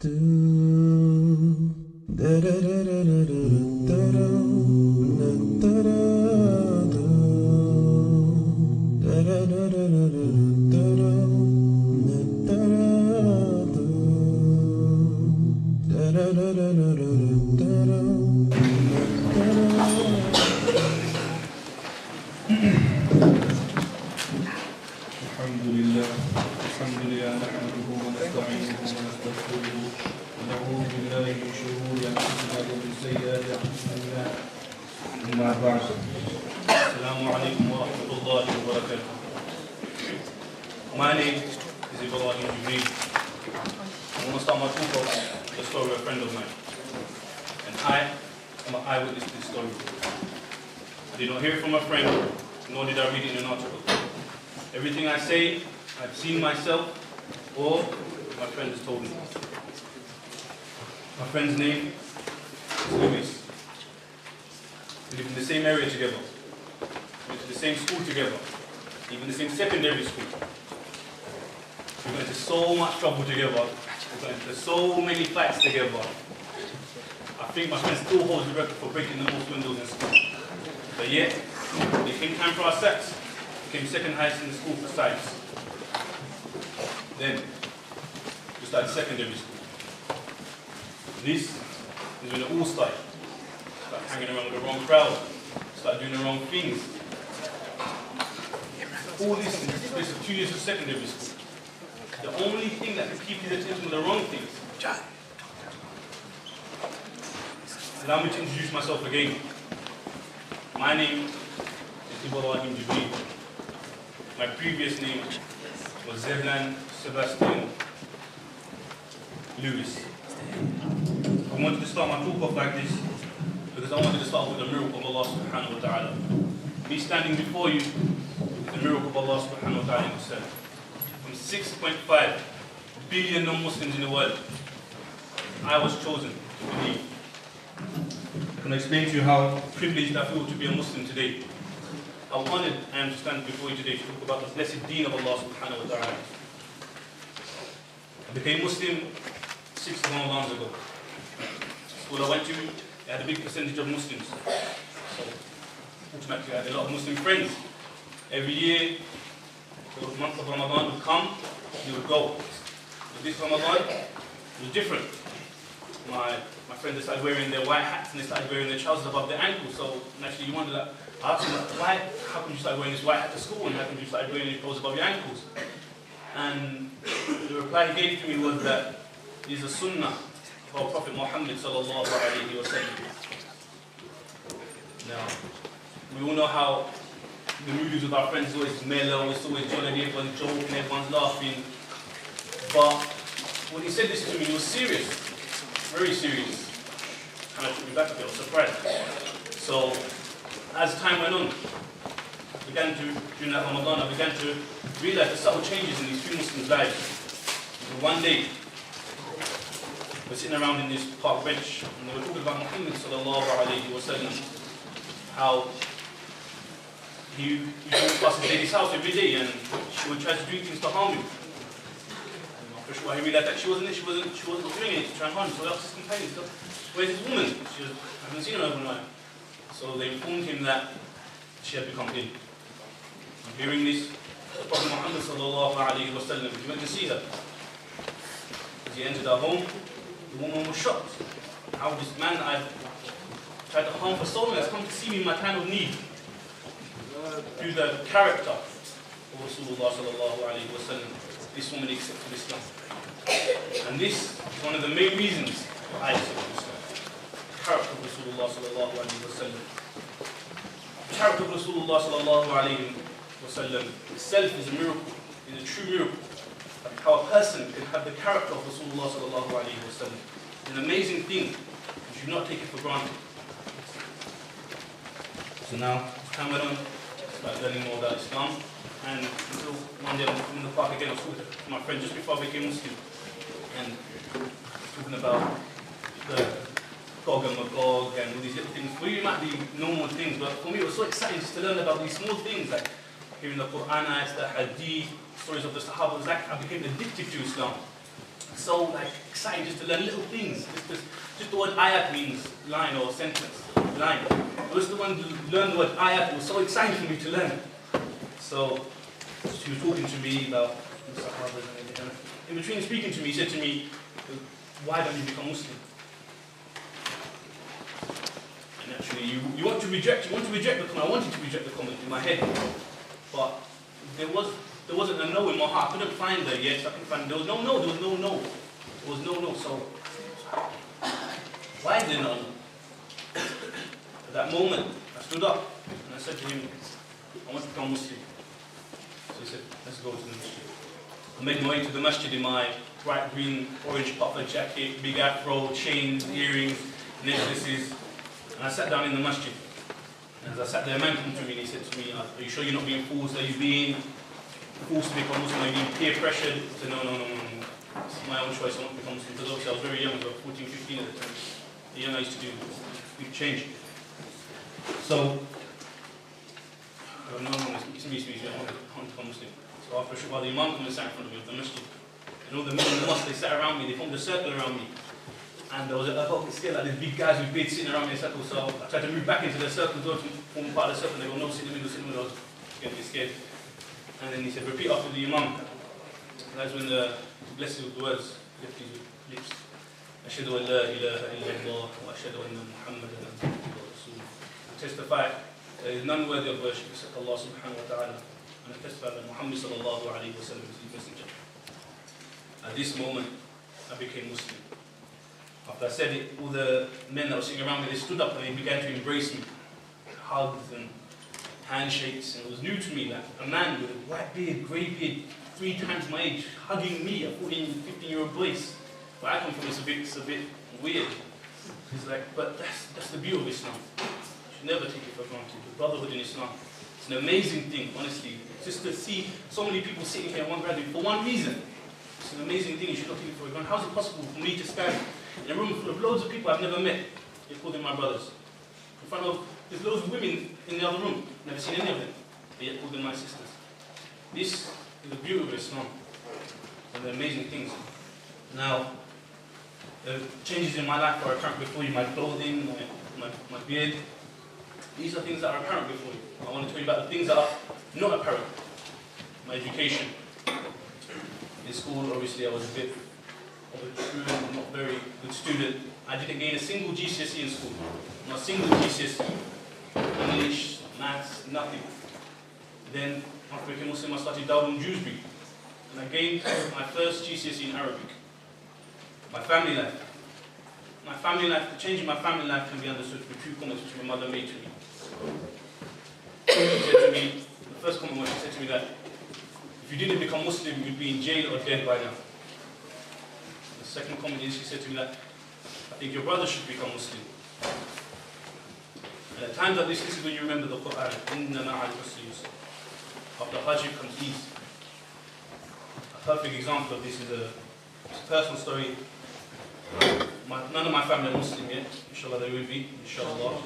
My name is Islamic. I want to start my talk off with the story of a friend of mine. And I am an eyewitness to this story. I did not hear it from a friend, nor did I read it in an article. Everything I say, I've seen myself, or my friend has told me. My friend's name is Louis. We live in the same area together. We went to the same school together. Even the same secondary school. We got into so much trouble together. We got into so many fights together. I think my friend still holds the record for breaking the most windows in school. But yet, when it came time for our sets, we became second highest in the school for science. Then, we started secondary school. This is when it all started. Started hanging around with the wrong crowd. Started doing the wrong things. All this in the space of 2 years of secondary school. The only thing that could keep his attention were the wrong things. Allow me to introduce myself again. My name is Ibrahim. My previous name was Zevlan Sebastian Lewis. I wanted to start my talk off like this because I wanted to start with the miracle of Allah subhanahu wa ta'ala. Me standing before you, the miracle of Allah subhanahu wa ta'ala himself. From 6.5 billion non-Muslims in the world, I was chosen to believe. I can explain to you how privileged I feel to be a Muslim today. How honored I am to stand before you today to talk about the blessed deen of Allah subhanahu wa ta'ala. I became Muslim 6 Ramadans ago. The school I went to, they had a big percentage of Muslims. So automatically I had a lot of Muslim friends. Every year, the month of Ramadan would come, they would go. But this Ramadan, it was different. My friends started wearing their white hats and they started wearing their trousers above their ankles. So naturally you wonder, like, I asked them, how come you started wearing this white hat to school and how come you started wearing your clothes above your ankles? And the reply he gave to me was that it is a sunnah of our Prophet Muhammad sallallahu alayhi wa sallam. Now, we all know how the movies with our friends is always mellow, it's always jolly, everyone's joking, everyone's laughing. But when he said this to me, he was serious, very serious. Kind of took me back a bit, I was surprised. So, as time went on, during that Ramadan, I began to realize the subtle changes in these few Muslims' lives. So one day, we're sitting around in this park bench, and they were talking about Muhammad sallallahu alayhi wa sallam, how he walked past his lady's house every day and she would try to do things to harm him. And after a while he realized that she wasn't doing it to try and harm him. So he asked his companions, where's this woman? I haven't seen her overnight. So they informed him that she had become ill. And hearing this, the Prophet Muhammad sallallahu alayhi wa sallam, he went to see her. As he entered her home, the woman was shocked. How this man that I've tried to harm for so long has come to see me in my time of need. Through the character of Rasulullah sallallahu alayhi wa sallam, this woman accepted Islam. And this is one of the main reasons I accepted Islam. The character of Rasulullah sallallahu alayhi wa sallam. The character of Rasulullah sallallahu alayhi wa sallam itself is a miracle, is a true miracle. Like how a person can have the character of Rasulullah sallallahu alayhi wa sallam. It's an amazing thing. You should not take it for granted. So now, time went on. Started learning more about Islam, and until one day I was in the park again, I was talking to my friend just before I became Muslim, and talking about the Gog and Magog and all these little things. For you it might be normal things, but for me it was so exciting just to learn about these small things, like hearing the Qur'an ayats, the hadith, stories of the Sahaba. It was like I became addicted to Islam. so like excited just to learn little things. Just the word ayat means line or sentence, line. I was the one to learn the word ayat. It was so exciting for me to learn. So she was talking to me about the Sahabas and everything. In between speaking to me, he said to me, why don't you become Muslim? And actually, you want to reject the comment. I wanted to reject the comment in my head, but there wasn't a no in my heart. I couldn't find the yes. I couldn't find. There was no no. There was no no. There was no no. So why is there no no? At that moment, I stood up and I said to him, I want to become Muslim. So he said, let's go to the masjid. I made my way to the masjid in my bright green, orange puffer jacket, big afro, chains, earrings, necklaces, and I sat down in the masjid. And as I sat there, a man came to me and he said to me, are you sure you're not being forced? Are you being forced to become Muslim? Are you being peer pressured? I said, no. It's my own choice. I want to become Muslim. Because obviously I was very young, I was about 14, 15 at the time. The young I used to do, big change. So, no, it's me, I want to become Muslim. So after a short while, the Imam came and sat in front of me of the masjid. And all the men in the mosque, they sat around me, they formed a circle around me. And there was I got scared, like these big guys with beards sitting around me in a circle. So I tried to move back into the circle, to form part of the circle. They go, no, sit in the middle. I was getting scared. And then he said, repeat after the Imam. And that's when the blessed with the words left his lips. Ashhadu an la ilaha illallah wa ashhadu anna Muhammadan abduhu wa rasuluh. I testify there is none worthy of worship except Allah subhanahu wa ta'ala. And I testify that Muhammad sallallahu alayhi wa sallam is his messenger. At this moment, I became Muslim. After I said it, all the men that were sitting around me, they stood up and they began to embrace me. Hugs and handshakes, and it was new to me, like a man with a white beard, grey beard, 3 times my age, hugging me, a 14, 15-year-old boy. Where I come from, it's a bit weird. It's like, but that's the beauty of Islam. You should never take it for granted. The brotherhood in Islam, it's an amazing thing, honestly. Just to see so many people sitting here one graduate for one reason. It's an amazing thing. You should not take it for granted. How is it possible for me to stand in a room full of loads of people I've never met? They call them my brothers. In front of, there's loads of women in the other room. Never seen any of them. They yet call them my sisters. This is the beauty of Islam. And the amazing things. Now, the changes in my life are apparent before you. My clothing, my beard. These are things that are apparent before you. I want to tell you about the things that are not apparent. My education. In school, obviously, I was a bit of a truant, not very good student. I didn't gain a single GCSE in school. Not a single GCSE. English, maths, nothing. Then, after I became Muslim, I started Dawud in Dewsbury. And I gained my first GCSE in Arabic. My family life. The change in my family life can be understood through 2 comments which my mother made to me. She said to me, the first comment was, she said to me that if you didn't become Muslim, you'd be in jail or dead by now. The second comment is, she said to me that I think your brother should become Muslim. And at times like this is when you remember the Qur'an. Inna ma'al usri yusra. After hardship comes ease. A perfect example of this is a personal story. None of my family are Muslim yet. Inshallah they will be. Inshallah.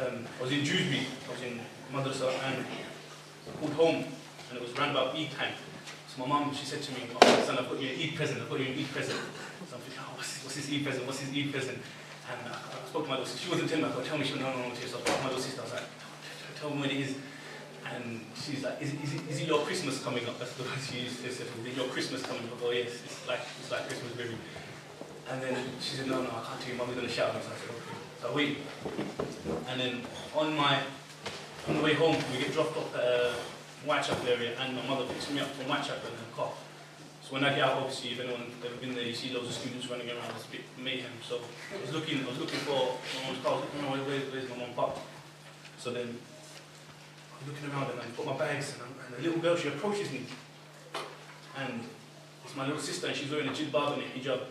I was in Dewsbury. I was in madrasa and I called home. And it was around about Eid time. So my mum, she said to me, oh, son, I've got you an Eid present. So I'm thinking, oh, what's his Eid present? And I spoke to my little sister. She wasn't telling me. I thought, tell me. She went, no. So I spoke to my little sister. I was like, tell me when it is. And she's like, is it your Christmas coming up? That's the word she used. She said, is it your Christmas coming up? Oh, yes, it's like Christmas, baby. And then she said, no, I can't tell you. Mummy's going to shout at me. So I said, okay. So I wait. And then on the way home, we get dropped off at Whitechapel area, and my mother picks me up from Whitechapel in a car. So when I get out, obviously, if anyone's ever been there, you see loads of students running around. It's a bit mayhem. So I was looking for my mom's car. I was looking, where's my mom parked? So then I'm looking around and I put my bags, and a little girl, she approaches me, and it's my little sister, and she's wearing a jilbab and a hijab.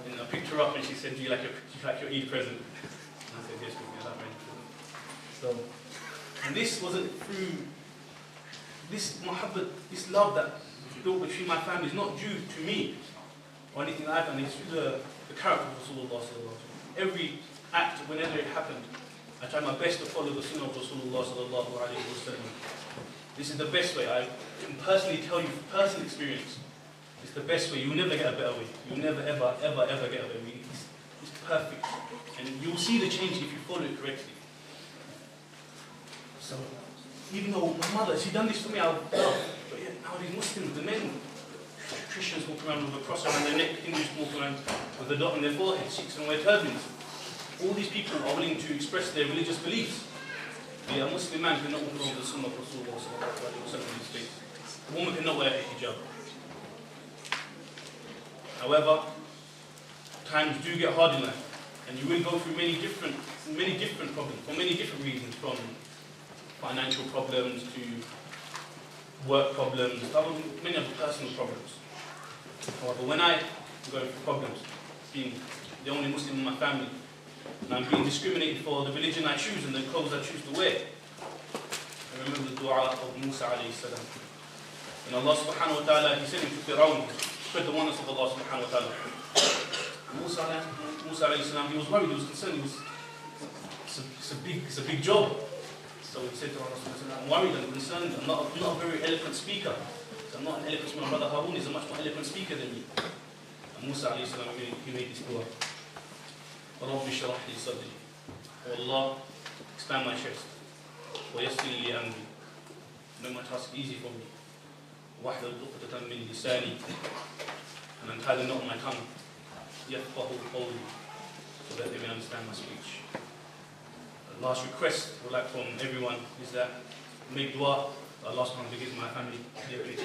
And I picked her up, and she said, "Do you like your Eid present?" And I said, "Yes, we like my Eid present." So. And this wasn't through this muhabbat, this love that built between my family is not due to me or anything like that. It's through the character of Rasulullah. Every act, whenever it happened, I tried my best to follow the sunnah of Rasulullah. This is the best way. I can personally tell you from personal experience It's the best way. You'll never get a better way. You'll never, ever, ever, ever get a better way. It's perfect. And you'll see the change if you follow it correctly. So, even though my mother, she done this for me out of love, but yeah, nowadays Muslims, the men, Christians walk around with a cross around their neck, Hindus walk around with a dot on their forehead, Sikhs and wear turbans. All these people are willing to express their religious beliefs. Yeah, a Muslim man cannot walk around with the Sunnah of Rasulullah in his face. A woman cannot wear a hijab. However, times do get hard in life, and you will go through many different problems, for many different reasons, from financial problems to work problems, many other personal problems. However, when I go through problems, being the only Muslim in my family, and I'm being discriminated for the religion I choose and the clothes I choose to wear, I remember the dua of Musa alayhi salam. And Allah subhanahu wa ta'ala, he said to Fir'aun, spread the oneness of Allah subhanahu wa ta'ala. Musa alayhi salam, he was worried, he was concerned, it's a big job. So he said to Allah subhanahu wa ta'ala, I'm worried, I'm concerned, I'm not a very eloquent speaker. So I'm not an eloquent speaker. My brother Harun is a much more eloquent speaker than me. And Musa alayhi salam, he made this dua. رَبِّ اشْرَحْ لِي صَدْرِي. Oh Allah, expand my chest. وَيَسِّرْ لِي أَمْرِي. Make my task easy for me. وَاحْلُلْ عُقْدَةً مِنْ لِسَانِي. And untie the knot on my tongue. يَفْقَهُ قَوْلِي. So that they may understand my speech. The last request I would like from everyone is that make dua. Allah subhanahu wa ta'ala gives my family the ability to